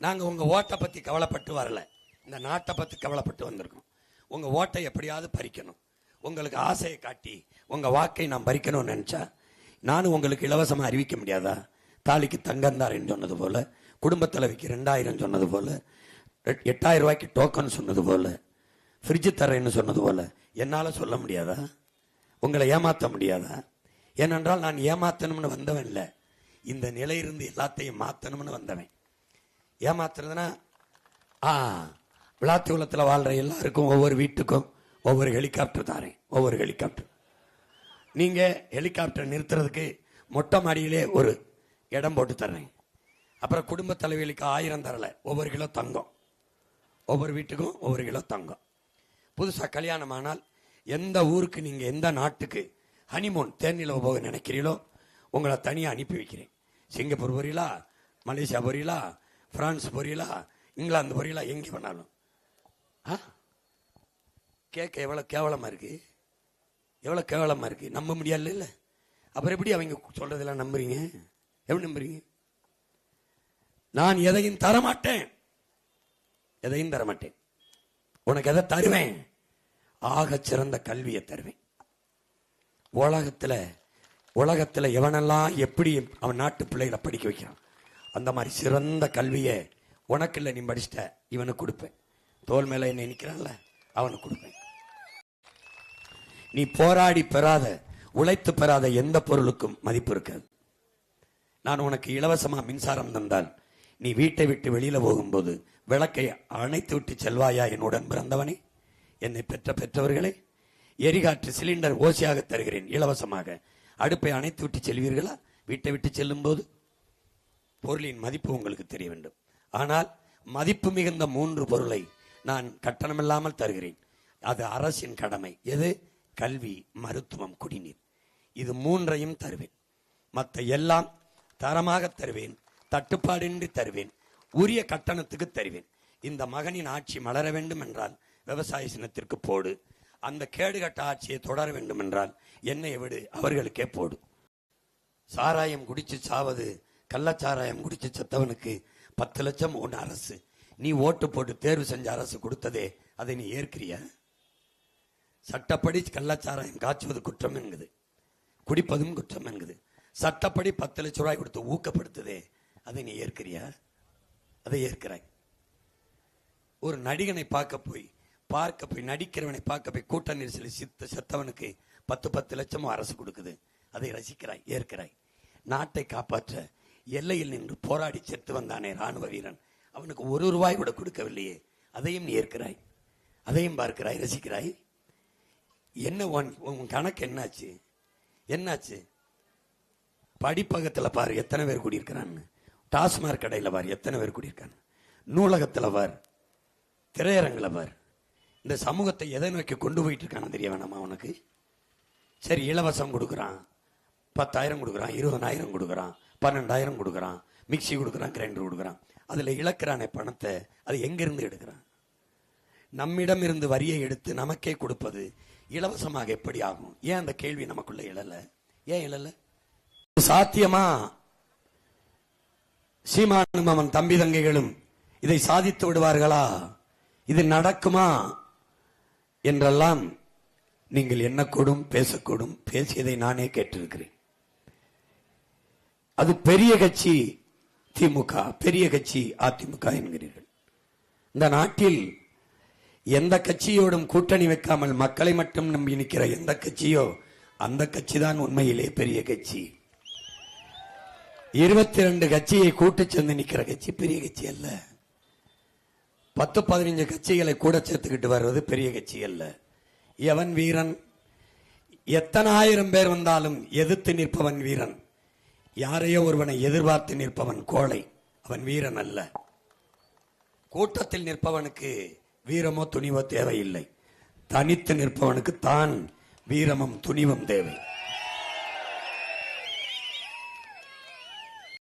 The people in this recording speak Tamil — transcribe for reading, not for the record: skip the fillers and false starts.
நாங்க உங்க ஓட்டை பத்தி கவலைப்பட்டு வரல, இந்த நாட்டை பத்தி கவலைப்பட்டு வந்திருக்கோம். உங்க ஓட்டை எப்படியாவது பறிக்கணும், உங்களுக்கு ஆசையை காட்டி உங்க வாக்கை நான் பறிக்கணும்னு நினைச்சா நானும் உங்களுக்கு இலவசமா அறிவிக்க முடியாதா? தாலிக்கு தங்கந்தாரன்னு சொன்னது போல, குடும்ப தலைவிக்கு 2000 சொன்னது போல, 8000 ரூபாய்க்கு டோக்கன் சொன்னது போல, ஃப்ரிட்ஜ் தரேன்னு சொன்னது போல என்னால சொல்ல முடியாதா? உங்களை ஏமாற்ற முடியாதா? ஏனென்றால் நான் ஏமாத்தணும்னு வந்தவன் இல்லை, இந்த நிலையிலிருந்து எல்லாத்தையும் மாற்றணும்னு வந்தவன். ஏமாத்துறதுன்னா விளாத்தி உலகத்தில் வாழ்ற எல்லாருக்கும் ஒவ்வொரு வீட்டுக்கும் ஒவ்வொரு ஹெலிகாப்டர் தாரேன். ஒவ்வொரு ஹெலிகாப்டர் நீங்க ஹெலிகாப்டர் நிறுத்துறதுக்கு மொட்டை மாடியிலே ஒரு இடம் போட்டு தர்றேன். அப்புறம் குடும்ப தலைவிகளுக்கு 1000 தரல, ஒவ்வொரு கிலோ தங்கம், ஒவ்வொரு வீட்டுக்கும் ஒவ்வொரு கிலோ தங்கம். புதுசாக கல்யாணம் ஆனால் எந்த ஊருக்கு நீங்க எந்த நாட்டுக்கு ஹனிமூன் தேனிலோ போக நினைக்கிறீங்களோ உங்களை தனியாக அனுப்பி வைக்கிறேன். சிங்கப்பூர் போறீங்களா, மலேசியா போறீங்களா, பிரான்ஸ் போறீங்களா, இங்கிலாந்து போறீங்களா, எங்கே வேணாலும். கேட்க எவ்வளவு கேவலமா இருக்கு, எவ்வளவு கேவலமா இருக்கு. நம்ப முடியல இல்ல? அப்புறம் எப்படி அவங்க சொல்றதெல்லாம் நம்புறீங்க? எப்படி நம்புறீங்க? நான் எதையும் தரமாட்டேன், எதையும் தரமாட்டேன். உனக்கு எதை தருவேன்? ஆக சிறந்த கல்வியை தருவேன். உலகத்துல எவனெல்லாம் எப்படி அவன் நாட்டு பிள்ளைகளை படிக்க வைக்கிறான் அந்த மாதிரி சிறந்த கல்வியை உனக்கு இல்லை, நீ படிச்சிட்ட, இவனுக்கு கொடுப்பேன். தோல் மேல என்ன நினைக்கிறான்ல அவனுக்கு கொடுப்பேன். நீ போராடி பெறாத, உழைத்து பெறாத எந்த பொருளுக்கும் மதிப்பு இருக்காது. நான் உனக்கு இலவசமா மின்சாரம் தந்தால் நீ வீட்டை விட்டு வெளியில போகும்போது விளக்கை அணைத்து விட்டு செல்வாயா? என்னுடன் பிறந்தவனே, என்னை பெற்ற பெற்றவர்களே, எரிகாற்று சிலிண்டர் ஓசியாக தருகிறேன் இலவசமாக. அடுப்பை அணைத்து விட்டு செல்வீர்களா? வீட்டை விட்டு செல்லும் போது பொருளின் மதிப்பு உங்களுக்கு தெரிய வேண்டும். ஆனால் மதிப்பு மிகுந்த 3 பொருளை நான் கட்டணமில்லாமல் தருகிறேன். அது அரசின் கடமை. எது? கல்வி, மருத்துவம், குடிநீர். இது 3ஐயும் தருவேன். மற்ற எல்லாம் தரமாக தருவேன், தட்டுப்பாடின்றி தருவேன், உரிய கட்டணத்துக்கு தருவேன். இந்த மகனின் ஆட்சி மலர வேண்டும் என்றால் விவசாய சின்னத்திற்கு போடு. அந்த கேடுகட்ட ஆட்சியை தொடர வேண்டும் என்றால் என்னையை விடு, அவர்களுக்கே போடு. சாராயம் குடிச்சு சாவது, கள்ளச்சாராயம் குடிச்சு செத்தவனுக்கு 10 லட்சம் ஒன்று அரசு. நீ ஓட்டு போட்டு தேர்வு செஞ்ச அரசு கொடுத்ததே, அதை நீ ஏற்கிறிய? சட்டப்படி கள்ளச்சாராயம் காய்ச்சுவது குற்றம் என்குது, குடிப்பதும் குற்றம் என்குது. சட்டப்படி 10 லட்சம் ரூபாய் கொடுத்து ஊக்கப்படுத்துதே, அதை நீ ஏற்கிறியா? அதை ஏற்கிறாய். ஒரு நடிகனை பார்க்க போய் நடிக்கிறவனை பார்க்க போய் கூட்ட நெரிசலை செத்தவனுக்கு 10 லட்சமும் அரசு கொடுக்குது, அதை ரசிக்கிறாய், ஏற்கிறாய். நாட்டை காப்பாற்ற எல்லையில் நின்று போராடி செத்து வந்தானே ராணுவ வீரன், அவனுக்கு 1 ரூபாய் கூட கொடுக்கவில்லையே, அதையும் ஏற்கிறாய், அதையும் பார்க்கிறாய், ரசிக்கிறாய். என்ன உன் கணக்கு என்னாச்சு? என்னாச்சு? படிப்பகத்தில் பாரு எத்தனை பேர் கூடியிருக்கிறான்னு, டாஸ்மாக் கடையில் பாரு எத்தனை பேர் கூடியிருக்கான்னு, நூலகத்தில் பார், திரையரங்கில் பார். இந்த சமூகத்தை எதை நோக்கி கொண்டு போயிட்டு இருக்கான்னு தெரிய வேணாமா உனக்கு? சரி, இலவசம் கொடுக்குறான், 10,000 கொடுக்குறான், 20,000 கொடுக்குறான், 12,000 கொடுக்குறான், மிக்சி கொடுக்குறான், கிரைண்டர் கொடுக்குறான். அதுல இழக்கிறானே பணத்தை, அது எங்கிருந்து எடுக்கிறான்? நம்மிடம் இருந்து வரியை எடுத்து நமக்கே கொடுப்பது இலவசமாக எப்படி ஆகும்? ஏன் அந்த கேள்வி நமக்குள்ள எழல? ஏன் எழல? சாத்தியமா? சீமானும் அவன் தம்பி தங்கைகளும் இதை சாதித்து விடுவார்களா? இது நடக்குமா என்றெல்லாம் நீங்கள் எண்ணக்கூடும், பேசக்கூடும். பேசியதை நானே கேட்டிருக்கிறேன். அது பெரிய கட்சி திமுக, பெரிய கட்சி அதிமுக என்கிறீர்கள். இந்த நாட்டில் எந்த கட்சியோடும் கூட்டணி வைக்காமல் மக்களை மட்டும் நம்பி நிற்கிற எந்த கட்சியோ அந்த கட்சி தான் உண்மையிலே பெரிய கட்சி. 22 கட்சியை கூட்டு சேர்ந்து நிற்கிற கட்சி பெரிய கட்சி அல்ல. 10-15 கட்சிகளை கூட சேர்த்துக்கிட்டு வருவது பெரிய கட்சி அல்ல. எவன் வீரன்? எத்தனை ஆயிரம் பேர் வந்தாலும் எதிர்த்து நிற்பவன் வீரன். யாரையோ ஒருவனை எதிர்பார்த்து நிற்பவன் கோழை, அவன் வீரன் அல்ல. கூட்டத்தில் நிற்பவனுக்கு வீரமோ துணிவோ தேவையில்லை. தனித்து நிற்பவனுக்கு தான் வீரமும் துணிவும் தேவை.